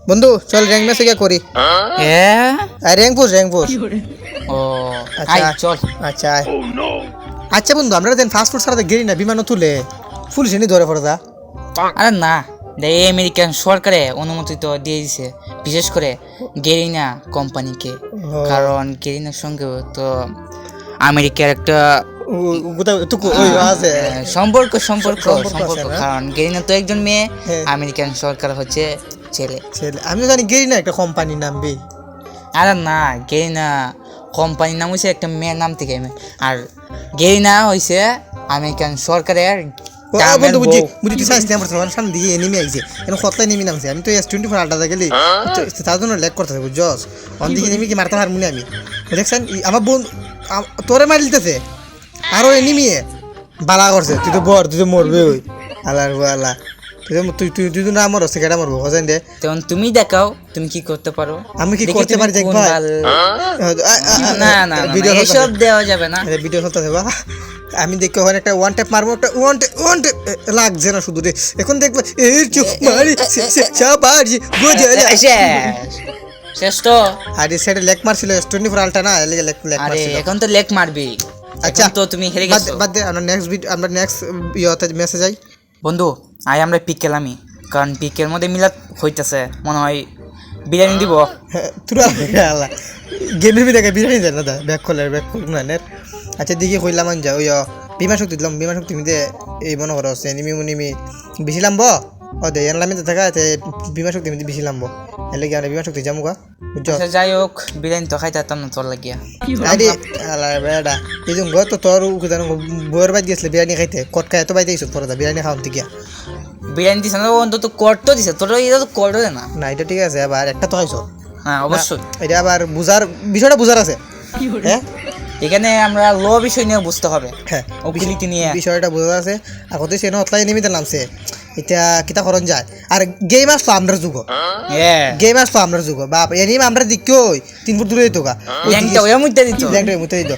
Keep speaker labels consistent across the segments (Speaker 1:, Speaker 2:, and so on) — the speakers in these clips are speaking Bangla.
Speaker 1: বন্ধু চল র্যাঙ্ক ম্যাচে গিয়ে করি। Rank push.
Speaker 2: ও
Speaker 1: আচ্ছা
Speaker 2: আই চল।
Speaker 1: আচ্ছা আয়। আচ্ছা বন্ধু আমরা দেন ফাস্ট ফুড ছাড়া গেরি না বিমানও তুলে পুলিশ এনে ধরে পড়ে দা।
Speaker 2: আরে না, এই আমেরিকান সরকারে অনুমতি তো দিয়ে দিছে, বিশেষ করে গেরিনা কোম্পানিকে। কারণ গেরিনার সঙ্গে তো আমেরিকার একটা সম্পর্ক
Speaker 1: আছে না?
Speaker 2: কারণ গেরিনা তো একজন মেয়ে,
Speaker 1: হ্যাঁ।
Speaker 2: আমেরিকান সরকার হচ্ছে ছেলে।
Speaker 1: ছেলে আমি তো জানি গেরি না একটা কোম্পানির নাম বে।
Speaker 2: আরে না, গেরিনা কোম্পানির নাম হয়েছে একটা মেয়ের নাম থেকে, আর গেরিনা হয়েছে আমেরিকান সরকারের
Speaker 1: বন্ধু বুঝি তুই সাইজ নাম্বার সামনে দিয়ে এনিমি আইছে এখন কতলাই নেমি নামছে আমি তো S24 আল্ট্রা গেলি তার জন্য ল্যাগ করতেছে বুঝছস অন দিকে এনিমি কি মারতে পারমুনি আমি দেখছেন আমার বন্ধু তোরে মারি দিতেছে আরো এনিমি বালা করছে তুই তো মরবে ওই আলার বালা তুই তো না মরছ কেডা মরবো হজান দে
Speaker 2: তখন তুমি দেখাও তুমি কি করতে পারো।
Speaker 1: আমি কি
Speaker 2: দেখি
Speaker 1: করতে
Speaker 2: তুমি
Speaker 1: পারি দেখ
Speaker 2: কোন
Speaker 1: ভাই
Speaker 2: না না
Speaker 1: ভিডিও
Speaker 2: এসব দেওয়া যাবে না।
Speaker 1: ভিডিও চলতেছে বা আমি দেখি ওখানে একটা ওয়ান ট্যাপ মারবো একটা ওয়ান ট্যাপ লাগছে না শুধু রে এখন দেখবো এই চুপ মারি চাবাজি গোজালা
Speaker 2: শেষ তো।
Speaker 1: আর এই সাইডে লেগ মারছিল S24 আলটা না লেগ
Speaker 2: আরে
Speaker 1: মারছিল
Speaker 2: এখন তো লেক মারবি।
Speaker 1: আচ্ছা
Speaker 2: তো তুমি হেরে গেছো।
Speaker 1: বাদ দে আমরা নেক্সট ইয়েতে মেসেজ যাই
Speaker 2: বন্ধু আই আমরা পিক খেলামি, কারণ পিকের মধ্যে মিলাদ হইতাছে, মনে হয় বিরিয়ানি দিব।
Speaker 1: তুরা আল্লাহ গেমের ভিতরে বিরিয়ানি দেন না ব্যাক কলার না আচ্ছা দিকে কইলাম যা ওই বিমা শক্তি দিলাম বিমা শক্তি মিদে এই মনে করো নিমি বেশি লাম্ব ও দে এর লামিতে থাকা বিমা শক্তি মিদে বেশি লাম্ব এলে কি আর বিমা শক্তি যামুগা বুঝছো
Speaker 2: আচ্ছা যাই হোক, বিরিয়ানি তো খাইতাম না তোর লাগিয়া।
Speaker 1: আরে আল্লাহ বেডা এই যে গত তোর উকুদান বউর বাদ গেছলে বিরিয়ানি খাইতে কটকা এত বাইতে ইসত পড়া বিরিয়ানি খাওয়াম ঠিক
Speaker 2: বিরিয়ানি দিছে না, অন্তত কট তো দিছে, তোর এটা তো কট দে না।
Speaker 1: না এটা ঠিক আছে আবার একটা তো খাইছো
Speaker 2: হ্যাঁ অবশ্যই,
Speaker 1: এটা আবার বুঝার বিষয়টা বুঝার আছে হ্যাঁ
Speaker 2: এখানে আমরা ল বিষয় নিয়ে বুঝতে হবে।
Speaker 1: হ্যাঁ
Speaker 2: ওকিলিটি নিয়ে
Speaker 1: বিষয়টা বোঝা আছে আর কত সে অতলাই নেমে নামছে এটা কিতা করণ যায় আর গেম আসলো আমরা যুগ গেম আসলো আমরা যুগ বাপ এনিম আমরা দিক কই 3 ফুট দূরে তোকা
Speaker 2: ল্যাংটা ওয়া মুইতে দিত
Speaker 1: ল্যাংটা মুতে দিত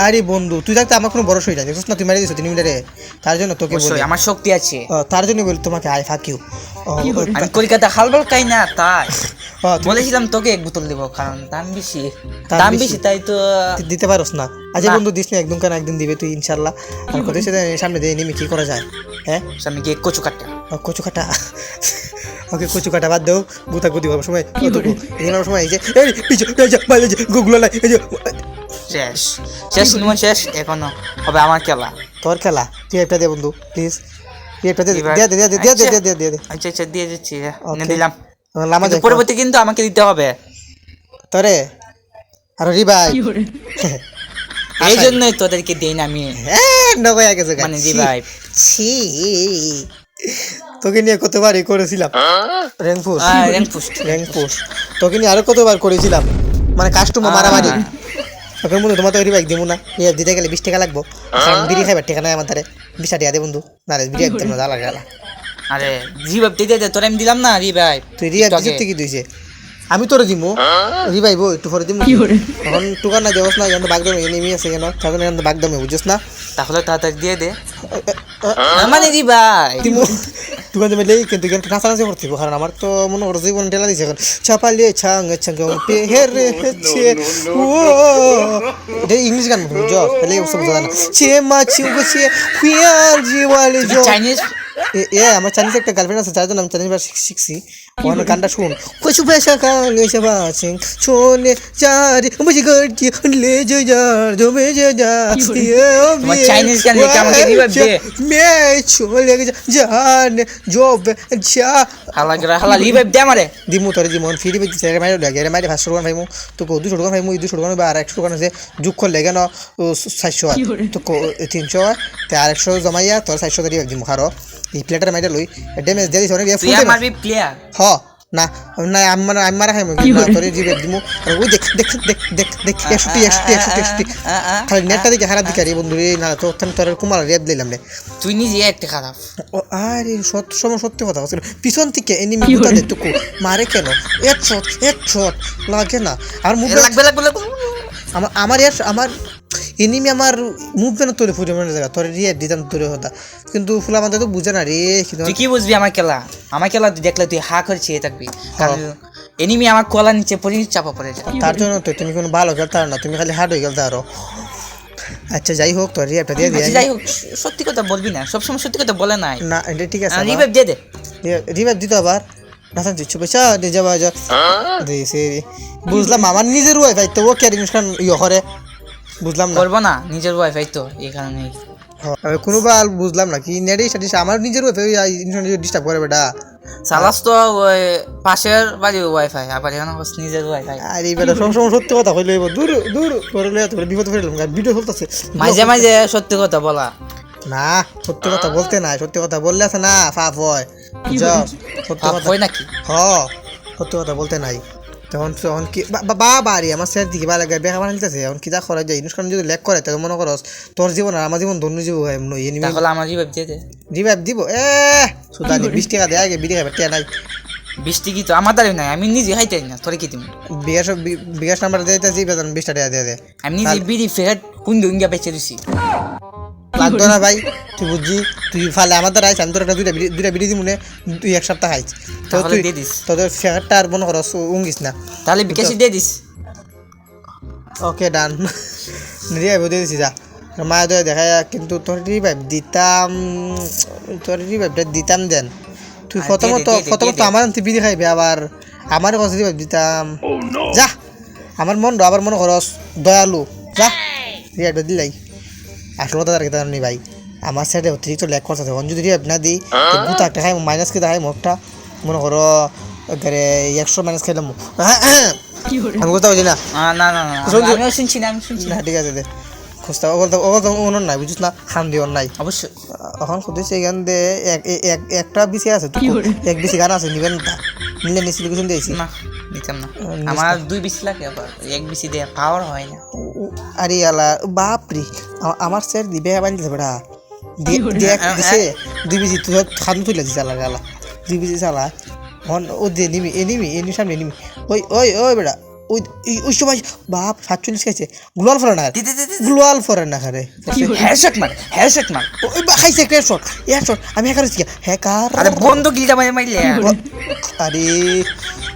Speaker 1: আরে বন্ধু তুই দেখতে আমার কোনো ভরসা হই না দেখছ না তুই মারি দিছ 3 মিনিটে তার জন্য তোকে বলি
Speaker 2: আমার শক্তি আছে,
Speaker 1: তার জন্য বলি তোমাকে আই ফাক ইউ
Speaker 2: আমি কলকাতা হালবাল খাই না তাই বলেছিলাম তোকে এক বোতল দেবো, কারণ দাম বেশি তাই তো
Speaker 1: দিতে পারোস না। আচ্ছা বন্ধু দিস না একদিন কেন একদিন দিবে তুই ইনশাল্লাহ আর কত সামনে দিয়ে নিমি কি করা যায় হ্যাঁ
Speaker 2: সামনে গিয়ে কচু কাটা
Speaker 1: ওকে কচু কাটা বাদ দেও গুতা গুতি হবার সময় সময় এই যে গুগলো লাই এই যে
Speaker 2: শেষ নিমন শেষ, এখনো হবে আমার খেলা।
Speaker 1: তোর খেলা তুই একটা দে বন্ধু প্লিজ তুই একটা দে দে
Speaker 2: আচ্ছা আচ্ছা দিয়ে দিচ্ছি, দিলাম।
Speaker 1: লামা যাই
Speaker 2: পরবর্তী কিন্তু আমাকে দিতে হবে
Speaker 1: তোরে আর রিভাই
Speaker 2: এই জন্যই তোদেরকে দেই না আমি,
Speaker 1: নগয়া গেছে
Speaker 2: মানে রিভাইভ।
Speaker 1: ছি তোকে নিয়ে কতবারই করেছিলাম র্যাঙ্ক পোস্ট তোকে নিয়ে আরো কতবার করেছিলাম মানে কাস্টমার মারামারি ওকে বন্ধু তোমার তো রিভাইভ দিব না দিতে গেলে 20 টাকা লাগবো বিড়ি খাইবার টাকা নাই আমার ধারে 20 টাকা দে বন্ধু না রে বিড়ি একদম না জ্বালা গেলা
Speaker 2: আরে রিভাইভ দিতে দে, তোরে আমি দিলাম না রিভাইভ।
Speaker 1: তুই রিভাইভ দিতে কি দিছে আমি তোরে দিমু রিভাইভ একটু পরে দিমু এখন টুকার না দেবস না এখানে বাগদম এনিমি আছে কেন তাহলে এখানে বাগদমে বুঝছস না
Speaker 2: তাহলে তাড়াতাড়ি দিয়ে দে মানে রিভাইভ
Speaker 1: দিমু টুকান দেবে লেই কিন্তু এখানে নাচানাচি করতে কারণ আমার তো মনে করো জীবন ঠেলা দিছে এখন চাপালিয়ে ছাং পেহেরে ছে ও এটা ইংলিশ গান বুঝছো তাহলে সব জানা না চে মাছি গছে পিয়ার জিওয়ালি জো
Speaker 2: চাইনিজ
Speaker 1: আমার চাইনিজ একটা গার্লফ্রেন্ড আছে যার জন্য আমি চাইনিজ ভাষা শিখছি ওখানে গানটা শুন কিছু পেশা কাঙ্গে সবাসিং ছোনে যারে বুঝি গড়ি লে যে যার জমে যে যা
Speaker 2: তোমার চাইনিজ গান লেখা আমাকে রিভাইভ দে
Speaker 1: মে চলে জানে জব যা
Speaker 2: হালা রিভাইভ দে আমারে
Speaker 1: দিমু তোরে দিমু ফ্রি বেচ ছেড়ে মাইরে লাগে রে মাইরে 500 টাকা ভাইমু তো 200 টাকা ভাইমু 200 টাকা বা 100 টাকা আছে যোগ করলে কেন 700 তো 300 তে 100 জমাইয়া তোর 700 টাকা দিমু খারো এই প্লেটার মাইরে লই ড্যামেজ দিয়ে দিছ অনেক ফুল
Speaker 2: তুই মারবি প্লেয়ার
Speaker 1: হ না না আমার মারা খাইমু তোরে জিবে দিমু আর ওই দেখ 160 খালি নেটটা দিকে হারা দিকে রে বন্ধু রে না তো তোর কুমার রেড দিলাম রে
Speaker 2: তুই নিজে একটা খারাপ
Speaker 1: আরে সত্যি কথা বলছিল পিছন থেকে এনিমি গুতা দে তুকু মারে কেন এক শট লাগে না আর মুভমেন্ট
Speaker 2: লাগবে
Speaker 1: আমার এনিমি আমার মুভমেন্ট তোরে ফুটে মনে জায়গা তোর রিয়েট দিতাম তোরে হতা কিন্তু ফুলা আমাদের তো বুঝে না রে কিন্তু
Speaker 2: তুই কি বুঝবি আমার খেলা তুই দেখলে তুই হা করে চেয়ে থাকবি কারণ এনিমি আমার কলা নিচে পড়ে চাপা পড়ে যায়
Speaker 1: তার জন্য তো তুমি কোনো ভালো খেলতে পারো না তুমি খালি হার্ড হয়ে খেলতে পারো আচ্ছা যাই হোক তোর রিয়েটটা দিয়ে দিয়ে
Speaker 2: যাই হোক সত্যি কথা বলবি না সবসময় সত্যি কথা বলে নাই
Speaker 1: না এটা ঠিক আছে
Speaker 2: রিভাইভ দিয়ে দে
Speaker 1: রিভাইভ দিতে আবার রাসান দিচ্ছ পয়সা দিয়ে যাবা যা দিয়েছে বুঝলাম আমার নিজের ওয়াইফাই তো ও ক্যারি অনুষ্ঠান ইয়ে করে বুঝলাম না
Speaker 2: করবো না নিজের ওয়াইফাই তো এই কারণে
Speaker 1: আমি কোনো বার বুঝলাম না কি নেটই সাথে আমার নিজের ওয়াইফাই ডিস্টার্ব করে বেটা
Speaker 2: চালাস তো ওই পাশের বাড়ির ওয়াইফাই আবার এখানে নিজের ওয়াইফাই
Speaker 1: আর এই বেটা সবসময় সত্যি কথা কইলে দূর দূর করলে তোর বিপদ ফেললাম ভিডিও চলতেছে
Speaker 2: মাঝে মাঝে সত্যি কথা বলা
Speaker 1: না সত্যি কথা বলতে নাই সত্যি কথা বললে আছে না পাপ হয় বুঝছো সত্যি কথা
Speaker 2: হয় নাকি
Speaker 1: হ সত্যি কথা বলতে নাই তখন তখন কি বাড়ি আমার স্যার দিকে ভালো লাগে বেকা বানাইতেছে এখন কি যা করা যায় অনুষ্ঠান যদি লেক করে তাহলে মনে করস তোর জীবন আর আমার জীবন ধন্য জীবন হয় এমনি এনিমি
Speaker 2: তাহলে আমার রিভাইভ দিয়ে দে
Speaker 1: রিভাইভ দিব সুদানি 20 টাকা দেয় আগে বিড়ি খাবে টিয়া নাই
Speaker 2: বৃষ্টি কি তো আমার দ্বারা নাই আমি নিজে খাইতে না তোরে কি তুমি
Speaker 1: বিকাশ নাম্বার দিতেছি বেতন 20 টাকা দিয়ে দে
Speaker 2: আমি নিজে বিড়ি ফেরত কোন দুঙ্গা বেচে দিছি
Speaker 1: লাগতো না ভাই তুই বুঝছি তুই ফালে আমার দ্বারা আইস আমি তোর একটা দুইটা বিড়ি দিব মনে তুই এক সপ্তাহ খাইছ তো
Speaker 2: তাহলে
Speaker 1: তুই
Speaker 2: দিয়ে দিস
Speaker 1: তোদের ফেয়ারটা আর মনে করস উঙ্গিস না
Speaker 2: তাহলে বিকাশে দিয়ে দিস
Speaker 1: ওকে ডান রিভাইভ দিয়ে দিছি যা মায়া দয়া দেখা কিন্তু তোর রিভাইভ দিতাম তোর রিভাইভটা দিতাম দেন তুই প্রথমত আমার তুই বিড়ি খাইবে আবার আমার কাছে রিভাইভ দিতাম যা আমার মন আবার মনে করস দয়ালু যা রিভাইভটা দিলাই আসল কথা আর কি জানি ভাই আমার সাইডে অতিরিক্ত ল্যাক করছে তখন যদি রিভাইভ না দিই বুতা একটা খাই মাইনাস কে দেখাই মুখটা মনে করো এবারে 100 মাইনাস খাইলাম আমি কথা বলছি না
Speaker 2: না না না আমিও শুনছি না
Speaker 1: ঠিক আছে দে খুঁজতে বলতে ওনার নাই বুঝিস না খান দিয়ে নাই
Speaker 2: অবশ্যই
Speaker 1: এখন খুঁজেছি এখান দিয়ে একটা বিসি আছে এক বিসি গান আছে নিবেন না নিলে নিচে লোকেশন দিয়েছি
Speaker 2: না নিতাম না আমার 2 বিসি লাগে আবার এক বিসি দিয়ে পাওয়ার হয় না
Speaker 1: আরে আলা বাপরে আমার স্যার দিবে বানি দিছে বেটা দেখ দিছে 2 বিসি তুই খান তুলে দিছে আলা গালা 2 বিসি চালা হন ও দে এনিমি সামনে এনিমি ওই বেটা ওই সময় বাপ 47 খাইছে গ্লোয়াল ফরেন না খারে
Speaker 2: হেডশট মার
Speaker 1: ওই খাইছে হেডশট আমি হ্যাকার হইছি হ্যাকার
Speaker 2: আরে বন্ধ গিলটা মাইলে
Speaker 1: আরে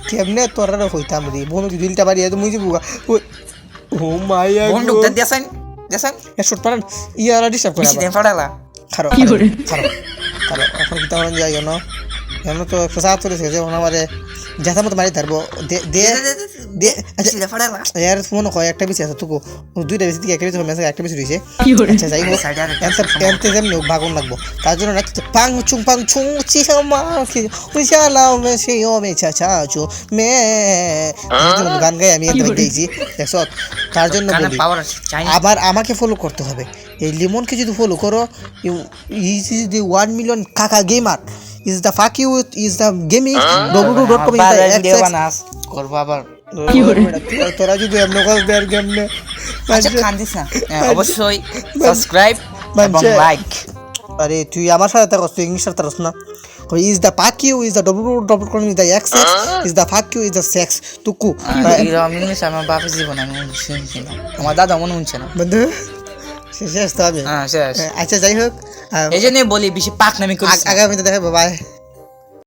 Speaker 1: কেমনে তোরা হইতাম রে বন্ধু দিলটা বাড়ি তো মুই যাবো ও মাইয়া
Speaker 2: বন্ধুটা দেসাইন
Speaker 1: হেডশট পারেন ইয়ারা ডিস্টার্ব করে
Speaker 2: বেশি দেন ফাড়ালা
Speaker 1: খারাপ এখন কি তাহলে যাই কেন এমন তো 170 থেকে যেমন আমারে যেটা মতো মারি ধরবো দে আচ্ছা
Speaker 2: ফাড়ালা
Speaker 1: यार মনে হয় একটা বেশি আছে তোকে দুইটা বেশি থেকে একটা বেশি মেসেজ একটা বেশি রইছে আচ্ছা যাই হোক এনতে যেমন ভাগন লাগবো তার জন্য না পাং চুং চিমা কি উশালাও মেসি ও মে চাচা চু মে গান গাই আমি এত গেছি দেখছো তার জন্য বলি আবার আমাকে ফলো করতে হবে এই লিমনকে যদি ফলো করো ইজ দি 1 মিলিয়ন কাকা gamer is the fuck you is the gaming www.com is the access
Speaker 2: করব আবার
Speaker 1: তোরা যদি এমন কাজ দেয়ার কেমনে
Speaker 2: আচ্ছা খান দিস না অবশ্যই সাবস্ক্রাইব এবং লাইক
Speaker 1: আরে তুই আমার সাথে থাকস তুই ইংলিশ সাথে থাকস না is the fuck you is the www.com is the access is the fuck you is the sex তুকু
Speaker 2: আমি ইংলিশ আমার বাপের জীবন আমি শুনছি না আমার দাদা মনে হচ্ছে না
Speaker 1: বন্ধু শেষ তো আমি
Speaker 2: শেষ
Speaker 1: আচ্ছা যাই হোক
Speaker 2: এই জন্য বলি বেশি পাক নামি করিস
Speaker 1: আগামীতে দেখাবো বাই